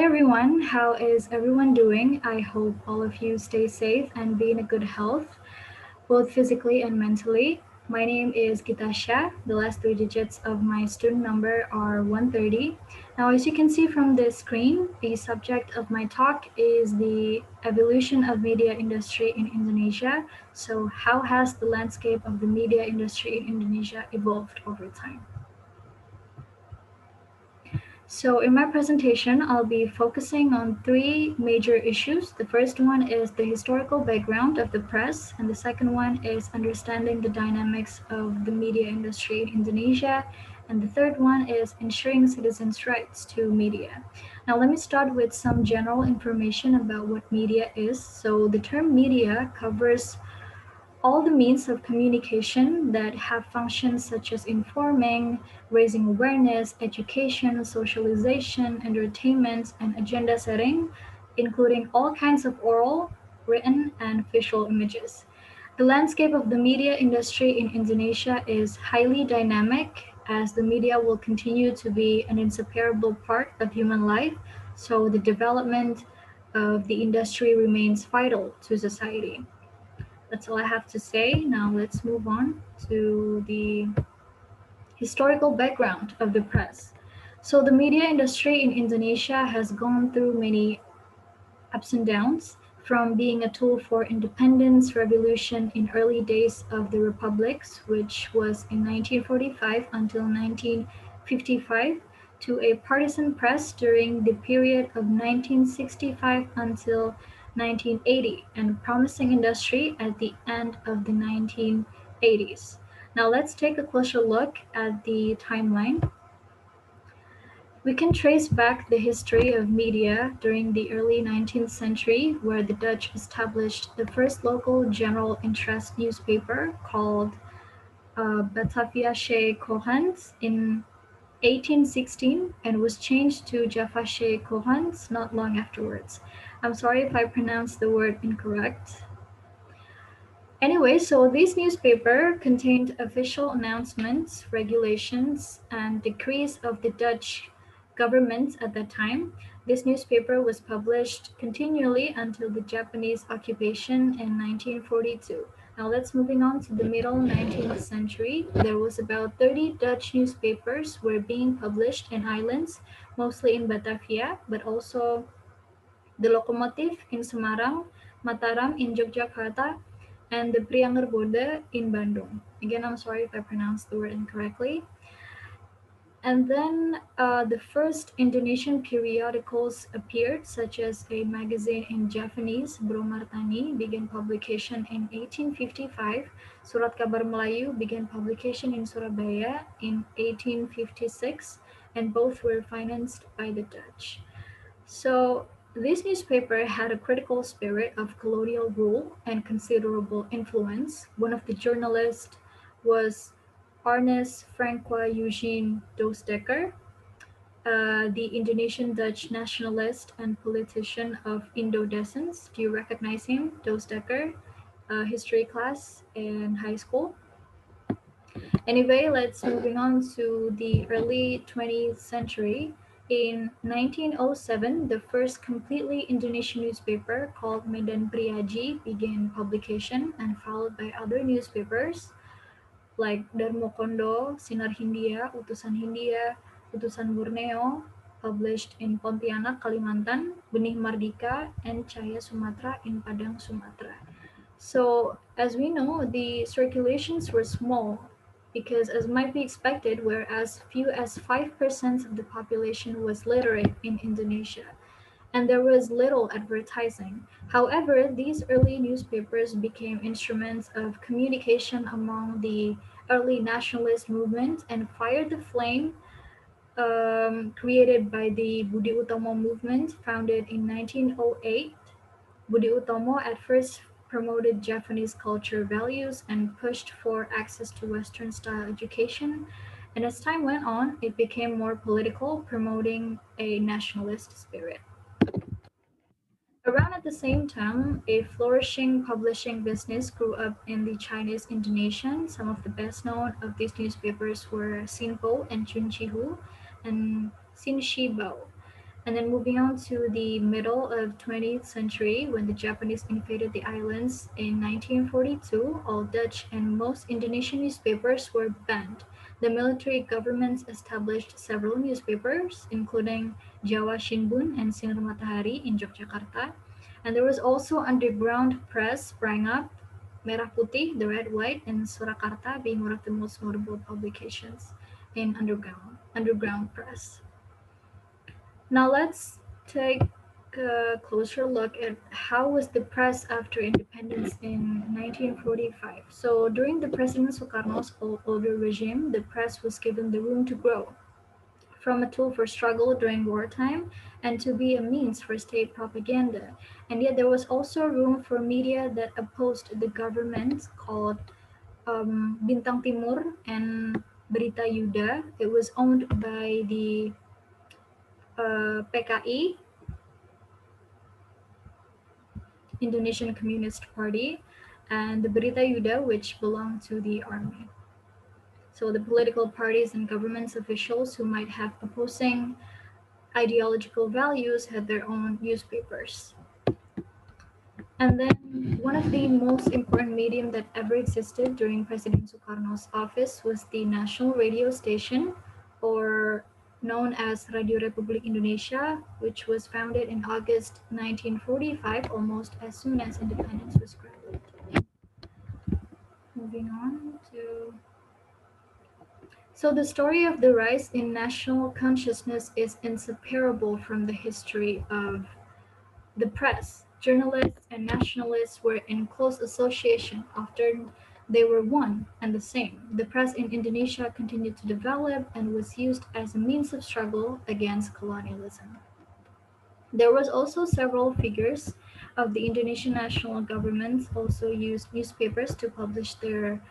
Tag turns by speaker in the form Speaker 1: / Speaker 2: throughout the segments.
Speaker 1: everyone, how is everyone doing? I hope all of you stay safe and be in a good health, both physically and mentally. My name is Gitasya. The last three digits of my student number are 130. Now, as you can see from the screen, the subject of my talk is the evolution of media industry in Indonesia. So, how has the landscape of the media industry in Indonesia evolved over time? So in my presentation, I'll be focusing on three major issues. The first one is the historical background of the press, and the second one is understanding the dynamics of the media industry in Indonesia, and the third one is ensuring citizens' rights to media. Now let me start with some general information about what media is. So the term media covers all the means of communication that have functions such as informing, raising awareness, education, socialization, entertainment, and agenda setting, including all kinds of oral, written, and visual images. The landscape of the media industry in Indonesia is highly dynamic as the media will continue to be an inseparable part of human life, so the development of the industry remains vital to society. That's all I have to say. Now let's move on to the historical background of the press. So the media industry in Indonesia has gone through many ups and downs, from being a tool for independence revolution in early days of the republics, which was in 1945 until 1955, to a partisan press during the period of 1965 until 1980, and promising industry at the end of the 1980s. Now let's take a closer look at the timeline. We can trace back the history of media during the early 19th century, where the Dutch established the first local general interest newspaper called Bataviasche Courant in 1816 and was changed to Javasche Courant not long afterwards. I'm sorry if I pronounced the word incorrect. Anyway, so this newspaper contained official announcements, regulations, and decrees of the Dutch government at that time. This newspaper was published continually until the Japanese occupation in 1942. Now let's moving on to the middle 19th century. There was about 30 Dutch newspapers were being published in islands, mostly in Batavia, but also the Lokomotif in Semarang, Mataram in Yogyakarta, and the Prianger Bode in Bandung. Again, I'm sorry if I pronounced the word incorrectly. And then the first Indonesian periodicals appeared, such as a magazine in Japanese, Bro Martani, began publication in 1855. Surat Kabar Melayu began publication in Surabaya in 1856, and both were financed by the Dutch. So this newspaper had a critical spirit of colonial rule and considerable influence. One of the journalists was Ernest Francois Eugene Doosdekker, the Indonesian Dutch nationalist and politician of Indo-descent. Do you recognize him, Doosdekker? History class in high school. Anyway, let's moving on to the early 20th century. In 1907, the first completely Indonesian newspaper called Medan Priaji began publication and followed by other newspapers like Darmo Kondo, Sinar Hindia, Utusan Borneo, published in Pontianak, Kalimantan, Benih Mardika, and Cahaya Sumatra in Padang, Sumatra. So, as we know, the circulations were small because, as might be expected, where as few as 5% of the population was literate in Indonesia, and there was little advertising. However, these early newspapers became instruments of communication among the early nationalist movement and fired the flame created by the Budi Utomo movement founded in 1908. Budi Utomo at first promoted Japanese culture values and pushed for access to Western style education. And as time went on, it became more political, promoting a nationalist spirit. Around at the same time, a flourishing publishing business grew up in the Chinese Indonesian. Some of the best known of these newspapers were Sinpo and Chunchihu and Sinshibao. And then moving on to the middle of 20th century, when the Japanese invaded the islands in 1942, all Dutch and most Indonesian newspapers were banned. The military governments established several newspapers, including Jawa Shinbun and Sinar Matahari in Yogyakarta. And there was also underground press sprang up, Merah Putih, the Red White, and Surakarta being one of the most notable publications in underground press. Now let's take a closer look at how was the press after independence in 1945. So during the President Sukarno's older regime, the press was given the room to grow, from a tool for struggle during wartime and to be a means for state propaganda. And yet there was also room for media that opposed the government called Bintang Timur and Berita Yuda. It was owned by the PKI, Indonesian Communist Party, and the Berita Yuda, which belonged to the army. So the political parties and government officials who might have opposing ideological values had their own newspapers. And then one of the most important medium that ever existed during President Sukarno's office was the national radio station, or known as Radio Republik Indonesia, which was founded in August 1945, almost as soon as independence was granted. Moving on to. So, the story of the rise in national consciousness is inseparable from the history of the press. Journalists and nationalists were in close association. Often they were one and the same. The press in Indonesia continued to develop and was used as a means of struggle against colonialism. There was also several figures of the Indonesian national government also used newspapers to publish their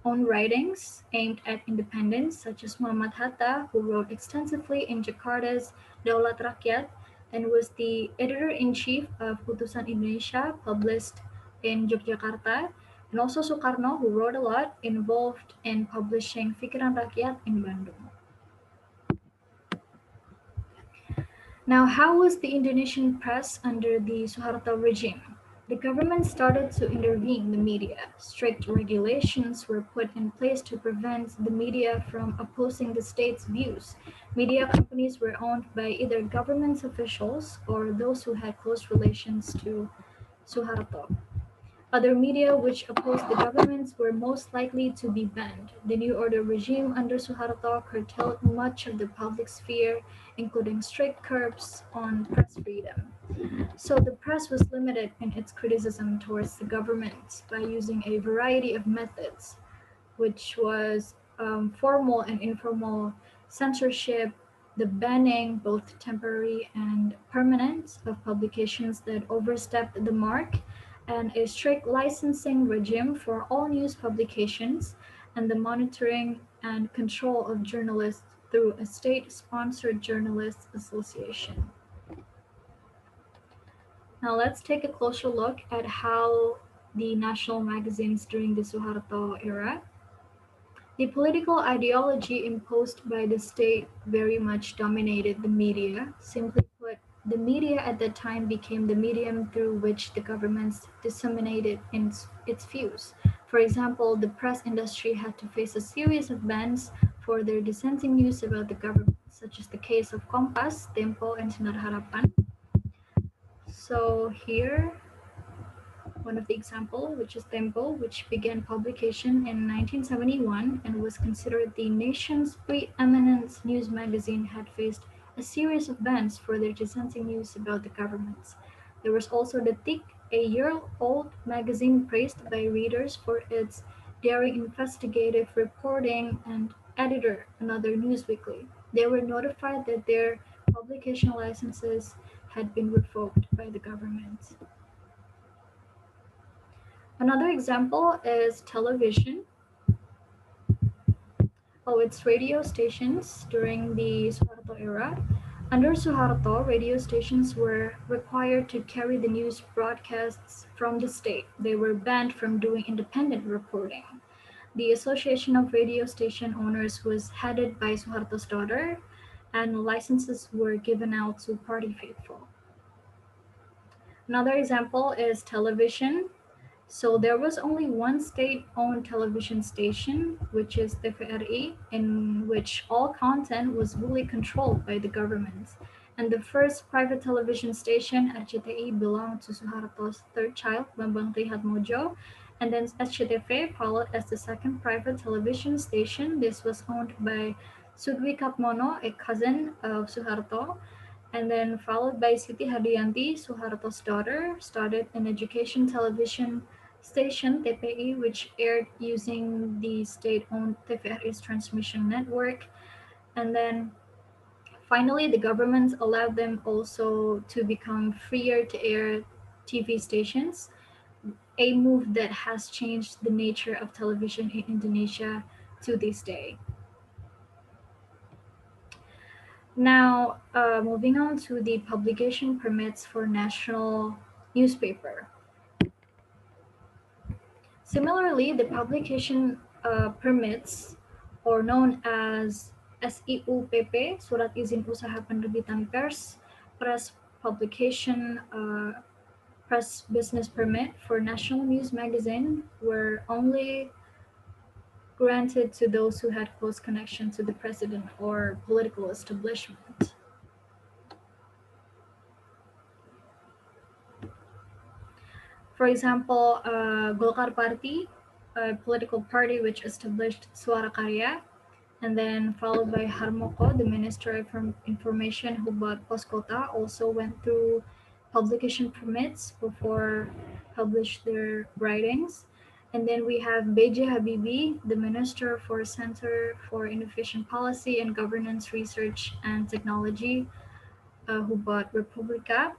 Speaker 1: own writings aimed at independence, such as Muhammad Hatta, who wrote extensively in Jakarta's Daulat Rakyat and was the editor in chief of Putusan Indonesia, published in Yogyakarta, and also Sukarno, who wrote a lot, involved in publishing Fikiran Rakyat in Bandung. Now, how was the Indonesian press under the Suharto regime? The government started to intervene in the media. Strict regulations were put in place to prevent the media from opposing the state's views. Media companies were owned by either government officials or those who had close relations to Suharto. Other media which opposed the governments were most likely to be banned. The New Order regime under Suharto curtailed much of the public sphere, including strict curbs on press freedom. So the press was limited in its criticism towards the government by using a variety of methods, which was formal and informal censorship, the banning, both temporary and permanent, of publications that overstepped the mark, and a strict licensing regime for all news publications, and the monitoring and control of journalists through a state-sponsored journalists association. Now let's take a closer look at how the national magazines during the Suharto era. The political ideology imposed by the state very much dominated the media. Simply put, the media at that time became the medium through which the governments disseminated its views. For example, the press industry had to face a series of bans for their dissenting news about the government, such as the case of Kompas, Tempo, and Sinar Harapan. So here one of the example, which is Tempo, which began publication in 1971 and was considered the nation's preeminent news magazine, had faced a series of bans for their dissenting news about the government. There was also the Tick, a year-old magazine praised by readers for its daring investigative reporting, and Editor, another news weekly. They were notified that their publication licenses had been revoked by the government. Another example is television. Its radio stations during the Suharto era. Under Suharto, radio stations were required to carry the news broadcasts from the state. They were banned from doing independent reporting. The Association of Radio Station Owners was headed by Suharto's daughter, and licenses were given out to party faithful. Another example is television. So there was only one state-owned television station, which is TVRI, in which all content was fully controlled by the government. And the first private television station, RCTI, belonged to Suharto's third child, Bambang Trihatmojo. And then SCTV followed as the second private television station. This was owned by Sudwi Katmono, a cousin of Suharto, and then followed by Siti Hadianti, Suharto's daughter, started an education television station TPI, which aired using the state-owned TVRI's transmission network. And then finally, the government allowed them also to become freer to air TV stations, a move that has changed the nature of television in Indonesia to this day. Now, moving on to the publication permits for national newspaper. Similarly, the publication permits, or known as SIUPP, Surat Izin Usaha Penerbitan Pers, press publication, press business permit for national news magazine were only granted to those who had close connection to the president or political establishment. For example, Golkar Party, a political party which established Suara Karya, and then followed by Harmoko, the Minister of Information who bought Poskota, also went through publication permits before published their writings. And then we have B.J. Habibie, the Minister for Center for Innovation Policy and Governance Research and Technology, who bought Republika.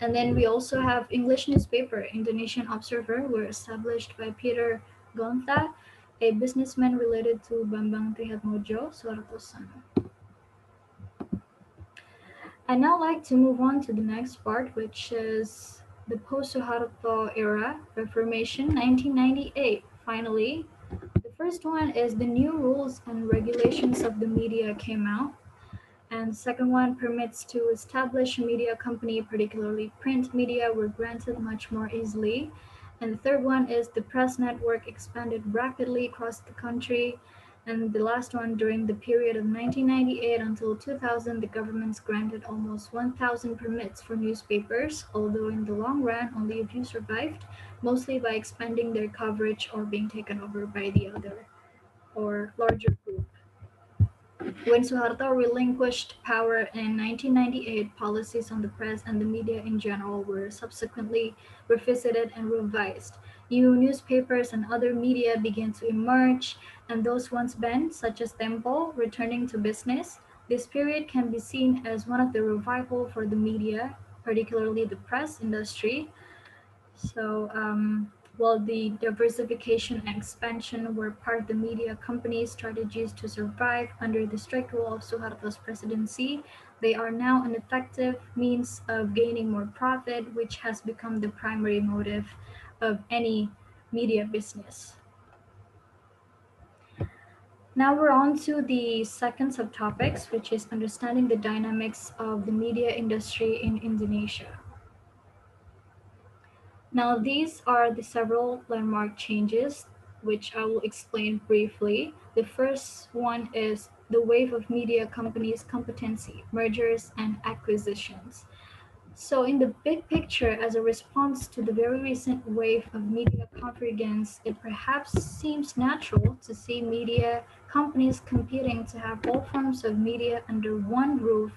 Speaker 1: And then we also have English newspaper, Indonesian Observer, were established by Peter Gonta, a businessman related to Bambang Trihatmojo, Suharto's son. I'd now like to move on to the next part, which is the post-Suharto era, Reformation 1998. Finally, the first one is the new rules and regulations of the media came out. And second one, permits to establish a media company, particularly print media, were granted much more easily. And the third one is the press network expanded rapidly across the country. And the last one, during the period of 1998 until 2000, the governments granted almost 1,000 permits for newspapers, although in the long run, only a few survived, mostly by expanding their coverage or being taken over by the other or larger group. When Suharto relinquished power in 1998, policies on the press and the media in general were subsequently revisited and revised. New newspapers and other media began to emerge, and those once banned, such as Tempo, returning to business. This period can be seen as one of the revival for the media, particularly the press industry. So, while the diversification and expansion were part of the media company's strategies to survive under the strict rule of Suharto's presidency, they are now an effective means of gaining more profit, which has become the primary motive of any media business. Now we're on to the second subtopics, which is understanding the dynamics of the media industry in Indonesia. Now, these are the several landmark changes, which I will explain briefly. The first one is the wave of media companies' competency, mergers, and acquisitions. So, in the big picture, as a response to the very recent wave of media convergence, it perhaps seems natural to see media companies competing to have all forms of media under one roof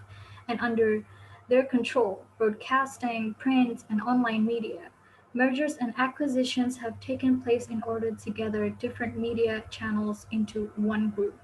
Speaker 1: and under their control: broadcasting, print, and online media. Mergers and acquisitions have taken place in order to gather different media channels into one group.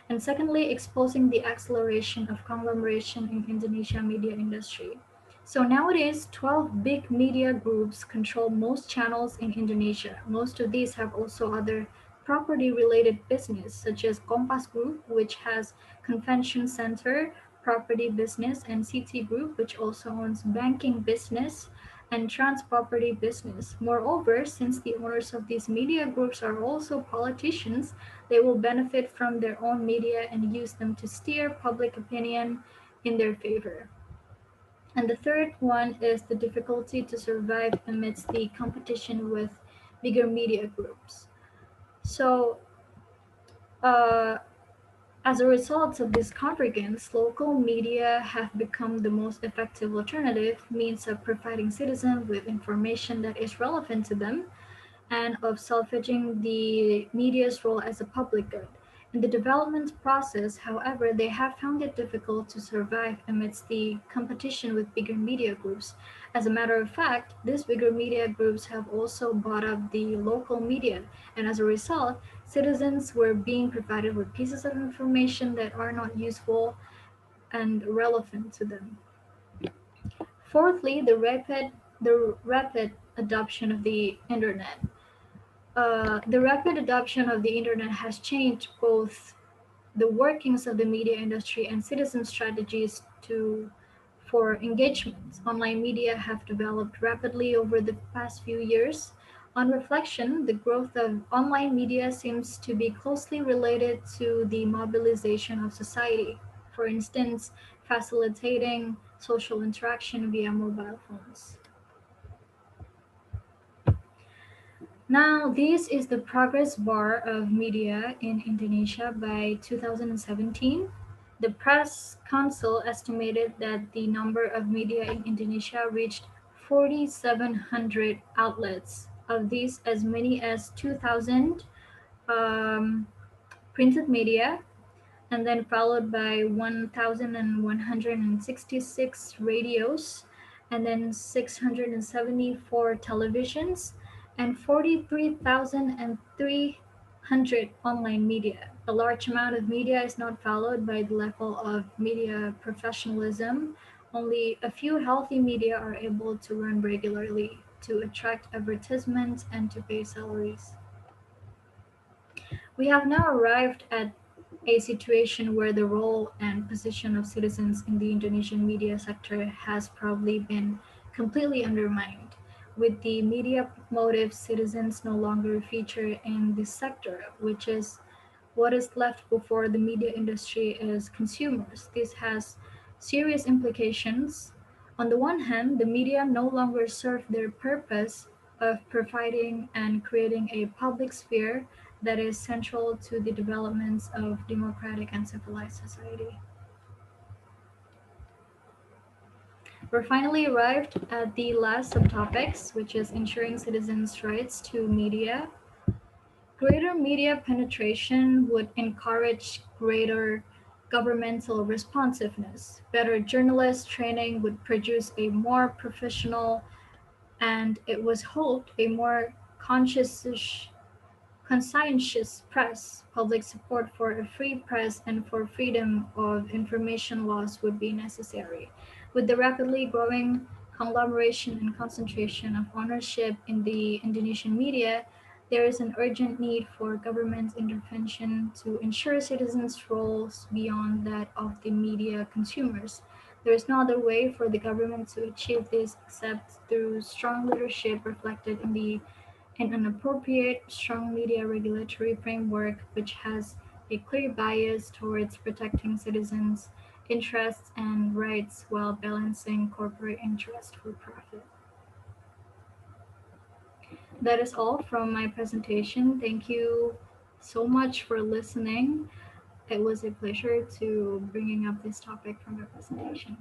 Speaker 1: And secondly, exposing the acceleration of conglomeration in Indonesia media industry. So nowadays, 12 big media groups control most channels in Indonesia. Most of these have also other property-related business, such as Kompas Group, which has convention center, property business, and CT Group, which also owns banking business and trans property business. Moreover, since the owners of these media groups are also politicians, They will benefit from their own media and use them to steer public opinion in their favor. And the third one is the difficulty to survive amidst the competition with bigger media groups. So, uh, as a result of this convergence, local media have become the most effective alternative means of providing citizens with information that is relevant to them and of salvaging the media's role as a public good. In the development process, however, they have found it difficult to survive amidst the competition with bigger media groups. As a matter of fact, these bigger media groups have also bought up the local media, and as a result, citizens were being provided with pieces of information that are not useful and relevant to them. Fourthly, the rapid adoption of the internet. The rapid adoption of the internet has changed both the workings of the media industry and citizen strategies for engagement. Online media have developed rapidly over the past few years. On reflection, the growth of online media seems to be closely related to the mobilization of society, for instance, facilitating social interaction via mobile phones. Now, this is the progress bar of media in Indonesia by 2017. The Press Council estimated that the number of media in Indonesia reached 4,700 outlets. Of these, as many as 2,000 um, printed media, and then followed by 1,166 radios, and then 674 televisions, and 43,300 online media. A large amount of media is not followed by the level of media professionalism. Only a few healthy media are able to run regularly to attract advertisements and to pay salaries. We have now arrived at a situation where the role and position of citizens in the Indonesian media sector has probably been completely undermined. With the media motive, citizens no longer feature in this sector, which is what is left before the media industry is consumers. This has serious implications. On the one hand, the media no longer serve their purpose of providing and creating a public sphere that is central to the developments of democratic and civilized society. We're finally arrived at the last subtopics, which is ensuring citizens' rights to media. Greater media penetration would encourage greater governmental responsiveness. Better journalist training would produce a more professional and, it was hoped, a more conscientious press. Public support for a free press and for freedom of information laws would be necessary. With the rapidly growing conglomeration and concentration of ownership in the Indonesian media, there is an urgent need for government intervention to ensure citizens' roles beyond that of the media consumers. There is no other way for the government to achieve this except through strong leadership reflected in an appropriate, strong media regulatory framework which has a clear bias towards protecting citizens' interests and rights while balancing corporate interest for profit. That is all from my presentation. Thank you so much for listening. It was a pleasure to bringing up this topic from my presentation.